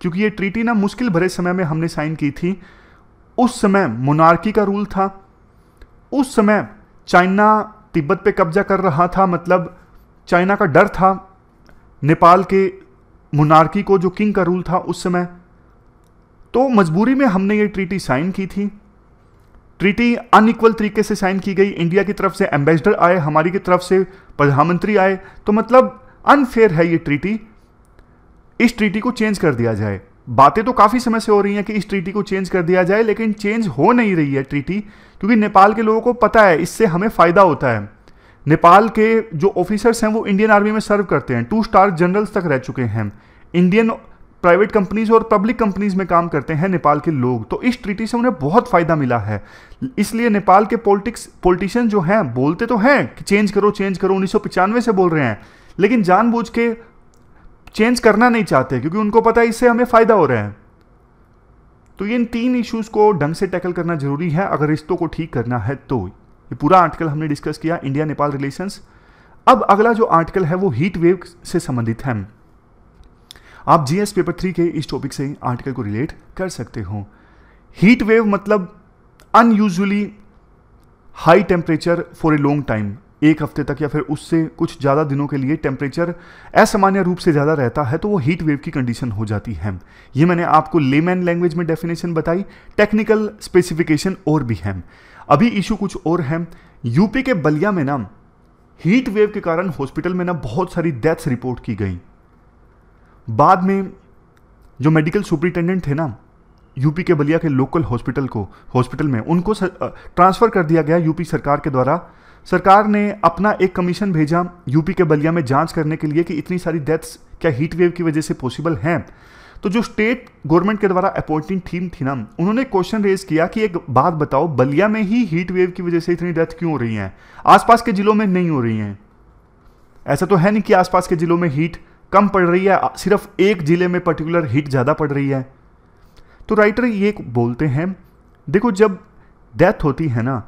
क्योंकि ये ट्रीटी ना मुश्किल भरे समय में हमने साइन की थी। उस समय मोनार्की का रूल था, उस समय चाइना तिब्बत पे कब्जा कर रहा था, मतलब चाइना का डर था नेपाल के मोनार्की को, जो किंग का रूल था उस समय। तो मजबूरी में हमने ये ट्रीटी साइन की थी। ट्रीटी अनइक्वल तरीके से साइन की गई, इंडिया की तरफ से एम्बेसडर आए, हमारी की तरफ से प्रधानमंत्री आए, तो मतलब अनफेयर है ये ट्रीटी। इस ट्रीटी को चेंज कर दिया जाए। बातें तो काफ़ी समय से हो रही हैं कि इस ट्रीटी को चेंज कर दिया जाए, लेकिन चेंज हो नहीं रही है ट्रीटी, क्योंकि नेपाल के लोगों को पता है इससे हमें फ़ायदा होता है। नेपाल के जो ऑफिसर्स हैं वो इंडियन आर्मी में सर्व करते हैं, 2 स्टार जनरल्स तक रह चुके हैं, इंडियन प्राइवेट कंपनीज और पब्लिक कंपनीज में काम करते हैं नेपाल के लोग। तो इस ट्रीटी से उन्हें बहुत फ़ायदा मिला है। इसलिए नेपाल के पॉलिटिशियन जो हैं बोलते तो हैं कि चेंज करो 1995 से बोल रहे हैं, लेकिन जानबूझ के चेंज करना नहीं चाहते, क्योंकि उनको पता है इससे हमें फ़ायदा हो रहा है। तो इन 3 इश्यूज़ को ढंग से टैकल करना जरूरी है अगर रिश्तों को ठीक करना है तो। ये पूरा आर्टिकल हमने डिस्कस किया इंडिया नेपाल रिलेशंस। अब अगला जो आर्टिकल है वो हीट वेव से संबंधित है। आप जीएस पेपर 3 के इस टॉपिक से आर्टिकल को रिलेट कर सकते हो। हीट वेव मतलब unusually high temperature for a long time, 1 हफ्ते तक या फिर उससे कुछ ज़्यादा दिनों के लिए टेम्परेचर असामान्य रूप से ज़्यादा रहता है, तो वो हीट वेव की कंडीशन हो जाती है। ये मैंने आपको लेमैन लैंग्वेज में डेफिनेशन बताई, टेक्निकल स्पेसिफिकेशन और भी है। अभी इशू कुछ और है। यूपी के बलिया में ना हीट वेव के कारण हॉस्पिटल में ना बहुत सारी डेथ्स रिपोर्ट की गई। बाद में जो मेडिकल सुपरिटेंडेंट थे ना यूपी के बलिया के लोकल हॉस्पिटल में, उनको ट्रांसफ़र कर दिया गया यूपी सरकार के द्वारा। सरकार ने अपना एक कमीशन भेजा यूपी के बलिया में जांच करने के लिए कि इतनी सारी डेथ्स क्या हीट वेव की वजह से पॉसिबल हैं। तो जो स्टेट गवर्नमेंट के द्वारा अपॉइंटिंग टीम थी ना, उन्होंने क्वेश्चन रेज किया कि एक बात बताओ, बलिया में ही हीट वेव की वजह से इतनी डेथ क्यों हो रही हैं, आसपास के जिलों में नहीं हो रही हैं? ऐसा तो है नहीं कि आसपास के जिलों में हीट कम पड़ रही है, सिर्फ एक जिले में पर्टिकुलर हीट ज़्यादा पड़ रही है। तो राइटर ये बोलते हैं, देखो जब डेथ होती है ना,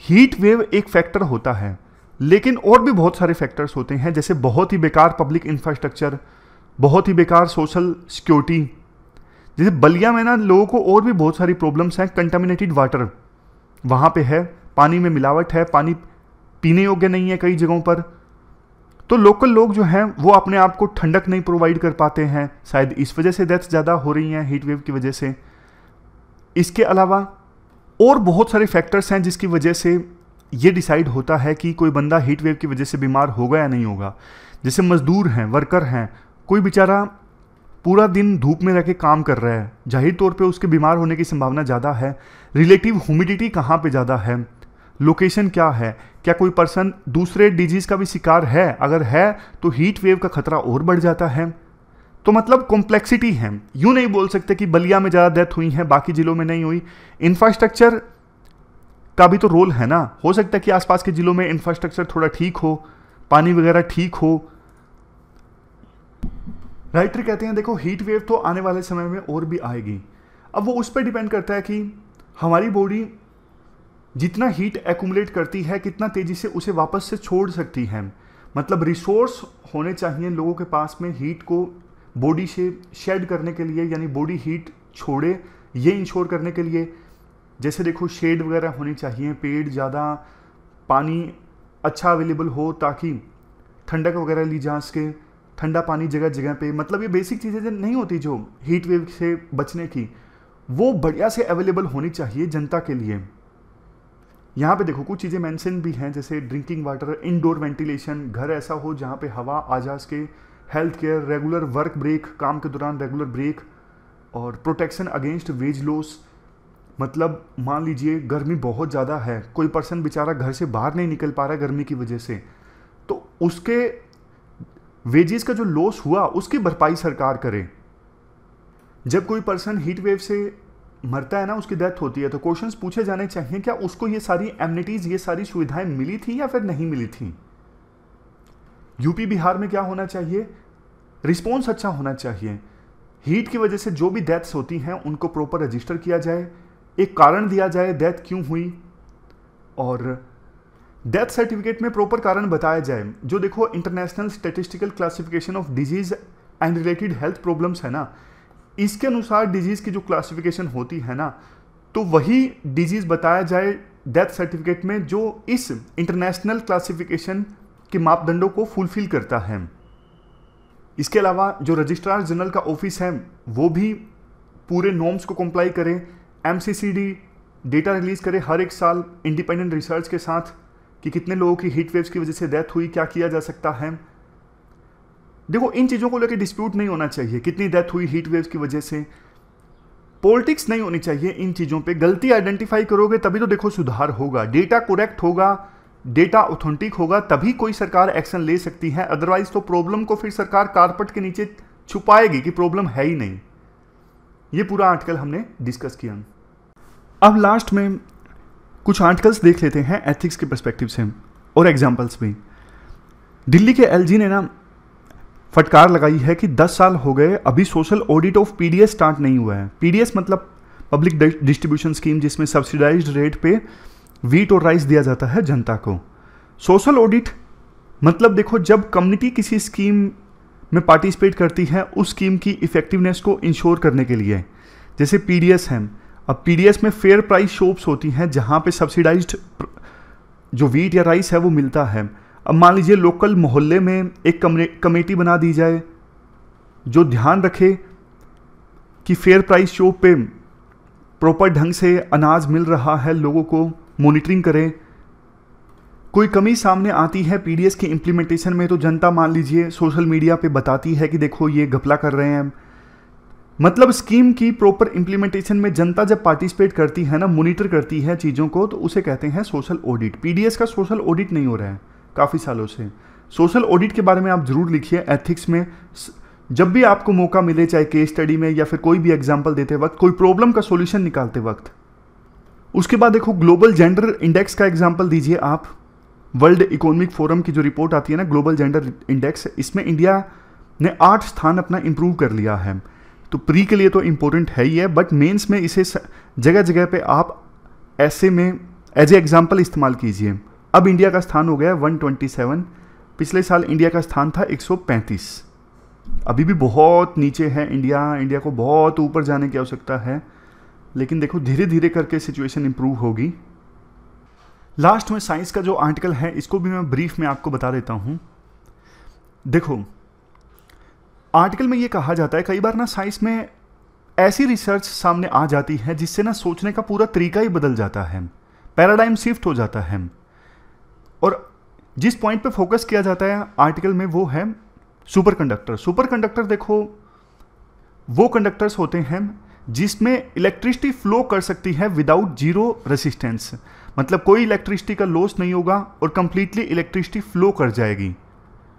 हीट वेव एक फैक्टर होता है, लेकिन और भी बहुत सारे फैक्टर्स होते हैं, जैसे बहुत ही बेकार पब्लिक इंफ्रास्ट्रक्चर, बहुत ही बेकार सोशल सिक्योरिटी। जैसे बलिया में ना लोगों को और भी बहुत सारी प्रॉब्लम्स हैं। कंटामिनेटेड वाटर वहाँ पे है, पानी में मिलावट है, पानी पीने योग्य नहीं है कई जगहों पर। तो लोकल लोग जो हैं वो अपने आप को ठंडक नहीं प्रोवाइड कर पाते हैं, शायद इस वजह से डेथ ज़्यादा हो रही हैं हीट वेव की वजह से। इसके अलावा और बहुत सारे फैक्टर्स हैं जिसकी वजह से ये डिसाइड होता है कि कोई बंदा हीट वेव की वजह से बीमार होगा या नहीं होगा। जैसे मजदूर हैं, वर्कर हैं, कोई बेचारा पूरा दिन धूप में रह के काम कर रहा है, जाहिर तौर पे उसके बीमार होने की संभावना ज़्यादा है। रिलेटिव ह्यूमिडिटी कहाँ पे ज़्यादा है, लोकेशन क्या है, क्या कोई पर्सन दूसरे डिजीज़ का भी शिकार है, अगर है तो हीट वेव का खतरा और बढ़ जाता है। तो मतलब कॉम्प्लेक्सिटी है, यूँ नहीं बोल सकते कि बलिया में ज़्यादा डेथ हुई है बाकी जिलों में नहीं हुई। इंफ्रास्ट्रक्चर का भी तो रोल है ना, हो सकता है कि आसपास के जिलों में इंफ्रास्ट्रक्चर थोड़ा ठीक हो, पानी वगैरह ठीक हो। राइटर कहते हैं देखो हीट वेव तो आने वाले समय में और भी आएगी। अब वो उस पर डिपेंड करता है कि हमारी बॉडी जितना हीट एक्यूमुलेट करती है, कितना तेज़ी से उसे वापस से छोड़ सकती है। मतलब रिसोर्स होने चाहिए लोगों के पास में हीट को बॉडी से शेड करने के लिए, यानी बॉडी हीट छोड़े ये इंश्योर करने के लिए। जैसे देखो शेड वगैरह होनी चाहिए, पेड़ ज़्यादा, पानी अच्छा अवेलेबल हो ताकि ठंडक वगैरह ली जा सके, ठंडा पानी जगह जगह पे। मतलब ये बेसिक चीज़ें जो नहीं होती जो हीट वेव से बचने की, वो बढ़िया से अवेलेबल होनी चाहिए जनता के लिए। यहाँ पे देखो कुछ चीज़ें मेंशन भी हैं, जैसे ड्रिंकिंग वाटर, इंडोर वेंटिलेशन, घर ऐसा हो जहाँ पे हवा आ जा सके, health care, regular work break, काम के दौरान रेगुलर ब्रेक, और प्रोटेक्शन अगेंस्ट वेज लॉस। मतलब मान लीजिए गर्मी बहुत ज़्यादा है, कोई पर्सन बेचारा घर से बाहर नहीं निकल पा रहा है गर्मी की वजह से, तो उसके वेजेस का जो लॉस हुआ उसकी भरपाई सरकार करे। जब कोई पर्सन हीट वेव से मरता है ना, उसकी डेथ होती है, तो क्वेश्चंस पूछे जाने चाहिए क्या उसको ये सारी एमिनिटीज़, ये सारी सुविधाएं मिली थी या फिर नहीं मिली थी। यूपी बिहार में क्या होना चाहिए, रिस्पॉन्स अच्छा होना चाहिए। हीट की वजह से जो भी डेथ्स होती हैं उनको प्रॉपर रजिस्टर किया जाए, एक कारण दिया जाए डेथ क्यों हुई, और डेथ सर्टिफिकेट में प्रॉपर कारण बताया जाए। जो देखो international statistical classification of disease and related health problems है ना, इसके अनुसार डिजीज की जो क्लासिफिकेशन होती है ना, तो वही डिजीज बताया जाए डेथ सर्टिफिकेट में जो इस इंटरनेशनल क्लासिफिकेशन के मापदंडों को फुलफिल करता है। इसके अलावा जो रजिस्ट्रार जनरल का ऑफिस है वो भी पूरे नॉर्म्स को कंप्लाई करे, एमसीसीडी डेटा रिलीज करे हर एक साल इंडिपेंडेंट रिसर्च के साथ कि कितने लोगों की हीट वेव्स की वजह से डेथ हुई, क्या किया जा सकता है। देखो इन चीज़ों को लेकर डिस्प्यूट नहीं होना चाहिए, कितनी डेथ हुई हीट वेव्स की वजह से, पॉलिटिक्स नहीं होनी चाहिए इन चीज़ों पे। गलती आइडेंटिफाई करोगे तभी तो देखो सुधार होगा, डेटा करेक्ट होगा, डेटा ऑथेंटिक होगा, तभी कोई सरकार एक्शन ले सकती है। अदरवाइज तो प्रॉब्लम को फिर सरकार कारपेट के नीचे छुपाएगी कि प्रॉब्लम है ही नहीं। ये पूरा आर्टिकल हमने डिस्कस किया। अब लास्ट में कुछ आर्टिकल्स देख लेते हैं एथिक्स के पर्सपेक्टिव से और एग्जाम्पल्स भी। दिल्ली के एलजी ने ना फटकार लगाई है कि 10 साल हो गए अभी social audit of PDS start नहीं हुआ है। पीडीएस मतलब पब्लिक डिस्ट्रीब्यूशन स्कीम, जिसमें सब्सिडाइज्ड रेट पे वीट और राइस दिया जाता है जनता को। सोशल ऑडिट मतलब देखो जब कम्युनिटी किसी स्कीम में पार्टिसिपेट करती है उस स्कीम की इफेक्टिवनेस को इंश्योर करने के लिए, जैसे पीडीएस है। अब पीडीएस में फेयर प्राइस शॉप्स होती हैं जहाँ पे सब्सिडाइज्ड जो वीट या राइस है वो मिलता है। अब मान लीजिए लोकल मोहल्ले में एक कमेटी बना दी जाए जो ध्यान रखे कि फेयर प्राइस शॉप पे प्रॉपर ढंग से अनाज मिल रहा है, लोगों को मॉनिटरिंग करे। कोई कमी सामने आती है पीडीएस के इम्प्लीमेंटेशन में तो जनता मान लीजिए सोशल मीडिया पे बताती है कि देखो ये घपला कर रहे हैं। मतलब स्कीम की प्रॉपर इम्प्लीमेंटेशन में जनता जब पार्टिसिपेट करती है ना, मॉनिटर करती है चीज़ों को, तो उसे कहते हैं सोशल ऑडिट। पीडीएस का सोशल ऑडिट नहीं हो रहा है काफ़ी सालों से। सोशल ऑडिट के बारे में आप जरूर लिखिए एथिक्स में, जब भी आपको मौका मिले, चाहे केस स्टडी में या फिर कोई भी एग्जाम्पल देते वक्त, कोई प्रॉब्लम का सोल्यूशन निकालते वक्त। उसके बाद देखो ग्लोबल जेंडर इंडेक्स का एग्जाम्पल दीजिए आप। वर्ल्ड इकोनॉमिक फोरम की जो रिपोर्ट आती है ना ग्लोबल जेंडर इंडेक्स, इसमें इंडिया ने 8 स्थान अपना इंप्रूव कर लिया है। तो प्री के लिए तो इम्पोर्टेंट है ही है, बट मेंस में इसे जगह जगह पे आप ऐसे में एज ए एग्जाम्पल इस्तेमाल कीजिए। अब इंडिया का स्थान हो गया 127, पिछले साल इंडिया का स्थान था 135। अभी भी बहुत नीचे है इंडिया को बहुत ऊपर जाने की आवश्यकता है, लेकिन देखो धीरे धीरे करके सिचुएशन इंप्रूव होगी। लास्ट में साइंस का जो आर्टिकल है इसको भी मैं ब्रीफ में आपको बता देता हूँ। देखो आर्टिकल में ये कहा जाता है कई बार ना साइंस में ऐसी रिसर्च सामने आ जाती है जिससे ना सोचने का पूरा तरीका ही बदल जाता है, पैराडाइम शिफ्ट हो जाता है। और जिस पॉइंट पे फोकस किया जाता है आर्टिकल में वो है सुपर कंडक्टर। सुपर कंडक्टर देखो वो कंडक्टर्स होते हैं जिसमें इलेक्ट्रिसिटी फ्लो कर सकती है विदाउट जीरो रेसिस्टेंस, मतलब कोई इलेक्ट्रिसिटी का लॉस नहीं होगा और कंप्लीटली इलेक्ट्रिसिटी फ्लो कर जाएगी।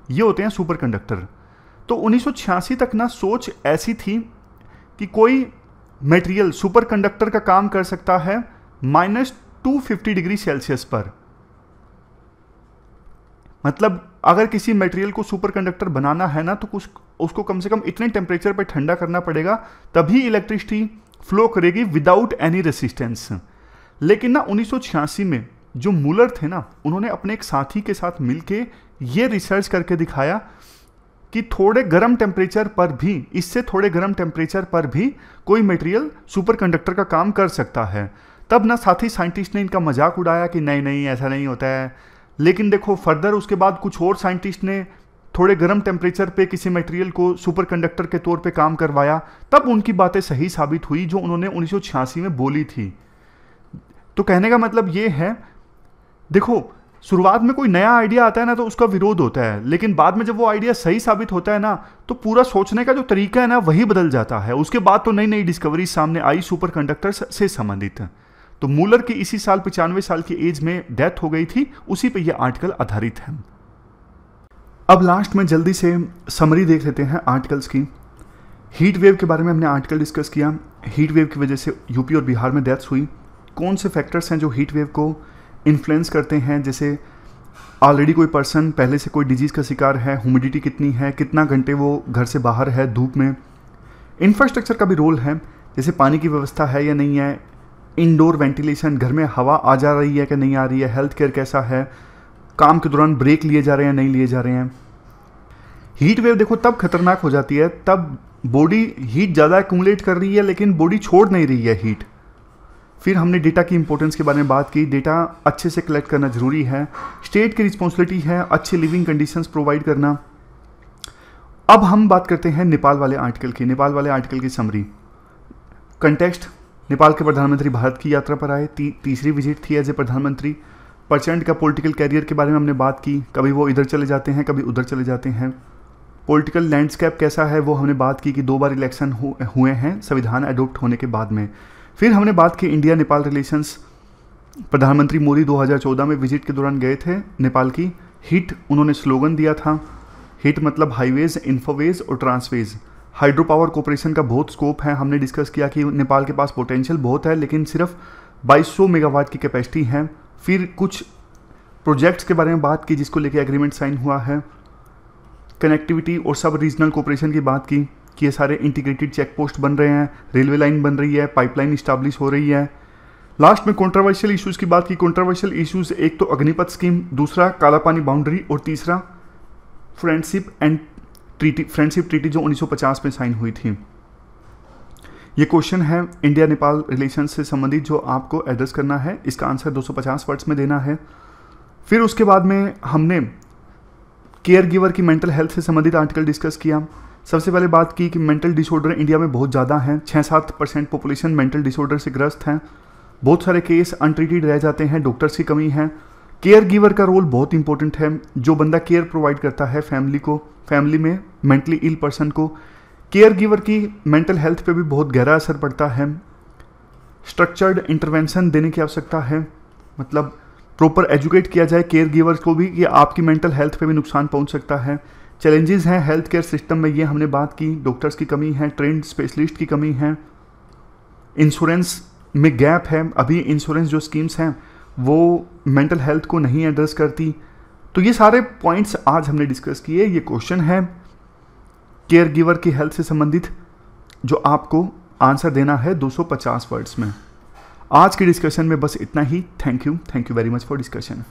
ये होते हैं सुपर कंडक्टर। तो 1986 तक ना सोच ऐसी थी कि कोई मटेरियल सुपर कंडक्टर का काम कर सकता है -250 डिग्री सेल्सियस पर। मतलब अगर किसी मटेरियल को सुपर कंडक्टर बनाना है ना तो उसको कम से कम इतने टेम्परेचर पर ठंडा करना पड़ेगा, तभी इलेक्ट्रिसिटी फ्लो करेगी विदाउट एनी रेसिस्टेंस। लेकिन ना 1986 में जो मूलर थे ना, उन्होंने अपने एक साथी के साथ मिलके ये रिसर्च करके दिखाया कि थोड़े गर्म टेम्परेचर पर भी, इससे थोड़े गर्म टेम्परेचर पर भी कोई मटेरियल सुपर कंडक्टर का काम कर सकता है। तब ना साथी साइंटिस्ट ने इनका मजाक उड़ाया कि नहीं नहीं ऐसा नहीं होता है। लेकिन देखो फर्दर उसके बाद कुछ और साइंटिस्ट ने थोड़े गर्म टेम्परेचर पे किसी मटेरियल को सुपर कंडक्टर के तौर पे काम करवाया, तब उनकी बातें सही साबित हुई जो उन्होंने 1986 में बोली थी। तो कहने का मतलब ये है, देखो शुरुआत में कोई नया आइडिया आता है ना तो उसका विरोध होता है, लेकिन बाद में जब वो आइडिया सही साबित होता है ना तो पूरा सोचने का जो तरीका है ना वही बदल जाता है। उसके बाद तो नई नई डिस्कवरी सामने आई सुपर कंडक्टर से संबंधित। तो मूलर की इसी साल 95 साल की एज में डेथ हो गई थी, उसी पे ये आर्टिकल आधारित है। अब लास्ट में जल्दी से समरी देख लेते हैं आर्टिकल्स की। हीट वेव के बारे में हमने आर्टिकल डिस्कस किया। हीट वेव की वजह से यूपी और बिहार में डेथ्स हुई। कौन से फैक्टर्स हैं जो हीट वेव को इन्फ्लुएंस करते हैं, जैसे ऑलरेडी कोई पर्सन पहले से कोई डिजीज़ का शिकार है, ह्यूमिडिटी कितनी है, कितना घंटे वो घर से बाहर है धूप में। इंफ्रास्ट्रक्चर का भी रोल है, जैसे पानी की व्यवस्था है या नहीं है, इंडोर वेंटिलेशन, घर में हवा आ जा रही है कि नहीं आ रही है, हेल्थ केयर कैसा है, काम के दौरान ब्रेक लिए जा रहे हैं नहीं लिए जा रहे हैं। हीट वेव देखो तब खतरनाक हो जाती है, तब बॉडी हीट ज़्यादा एक्यूमुलेट कर रही है लेकिन बॉडी छोड़ नहीं रही है हीट। फिर हमने डेटा की इंपॉर्टेंस के बारे में बात की, डेटा अच्छे से कलेक्ट करना ज़रूरी है, स्टेट की रिस्पॉन्सिबिलिटी है अच्छी लिविंग कंडीशंस प्रोवाइड करना। अब हम बात करते हैं नेपाल वाले आर्टिकल की, नेपाल वाले आर्टिकल की समरी। कंटेक्स्ट, नेपाल के प्रधानमंत्री भारत की यात्रा पर आए, तीसरी विजिट थी एज ए प्रधानमंत्री। प्रचंड का पॉलिटिकल कैरियर के बारे में हमने बात की, कभी वो इधर चले जाते हैं कभी उधर चले जाते हैं। पॉलिटिकल लैंडस्केप कैसा है वो हमने बात की कि 2 बार इलेक्शन हुए हैं संविधान अडोप्ट होने के बाद में। फिर हमने बात की इंडिया नेपाल रिलेशंस, प्रधानमंत्री मोदी 2014 में विजिट के दौरान गए थे नेपाल की। हिट उन्होंने स्लोगन दिया था, हिट मतलब हाईवेज, इन्फोवेज और ट्रांसवेज। हाइड्रो पावर कॉर्पोरेशन का बहुत स्कोप है, हमने डिस्कस किया कि नेपाल के पास पोटेंशियल बहुत है लेकिन सिर्फ 2200 मेगावाट की कैपेसिटी है। फिर कुछ प्रोजेक्ट्स के बारे में बात की जिसको लेके एग्रीमेंट साइन हुआ है। कनेक्टिविटी और सब रीजनल कोऑपरेशन की बात की कि ये सारे इंटीग्रेटेड चेक पोस्ट बन रहे हैं, रेलवे लाइन बन रही है, पाइपलाइन इस्टाब्लिश हो रही है। लास्ट में कंट्रोवर्शियल इश्यूज़ की बात की। कंट्रोवर्शियल इश्यूज़ एक तो अग्निपथ स्कीम, दूसरा काला पानी बाउंड्री और तीसरा फ्रेंडशिप ट्रीटी जो 1950 में साइन हुई थी। ये क्वेश्चन है इंडिया नेपाल रिलेशन से संबंधित जो आपको एड्रेस करना है, इसका आंसर 250 वर्ड्स में देना है। फिर उसके बाद में हमने केयर गिवर की मेंटल हेल्थ से संबंधित आर्टिकल डिस्कस किया। सबसे पहले बात की कि मेंटल डिसऑर्डर इंडिया में बहुत ज़्यादा हैं, 6-7% पॉपुलेशन मेंटल डिसऑर्डर से ग्रस्त हैं। बहुत सारे केस अनट्रीटेड रह जाते हैं, डॉक्टर्स की कमी है। केयर गिवर का रोल बहुत इंपॉर्टेंट है, जो बंदा केयर प्रोवाइड करता है फैमिली में मेंटली इल पर्सन को, केयर गिवर की मेंटल हेल्थ पे भी बहुत गहरा असर पड़ता है। स्ट्रक्चर्ड इंटरवेंशन देने की आवश्यकता है, मतलब प्रॉपर एजुकेट किया जाए केयर गिवर्स को भी कि आपकी मेंटल हेल्थ पे भी नुकसान पहुंच सकता है। चैलेंजेस हैं हेल्थ केयर सिस्टम में, ये हमने बात की, डॉक्टर्स की कमी है, ट्रेंड स्पेशलिस्ट की कमी है, इंश्योरेंस में गैप है, अभी इंश्योरेंस जो स्कीम्स हैं वो मेंटल हेल्थ को नहीं एड्रेस करती। तो ये सारे पॉइंट्स आज हमने डिस्कस किए। ये क्वेश्चन है केयर गिवर की हेल्थ से संबंधित जो आपको आंसर देना है 250 वर्ड्स में। आज के डिस्कशन में बस इतना ही। Thank you very much for discussion.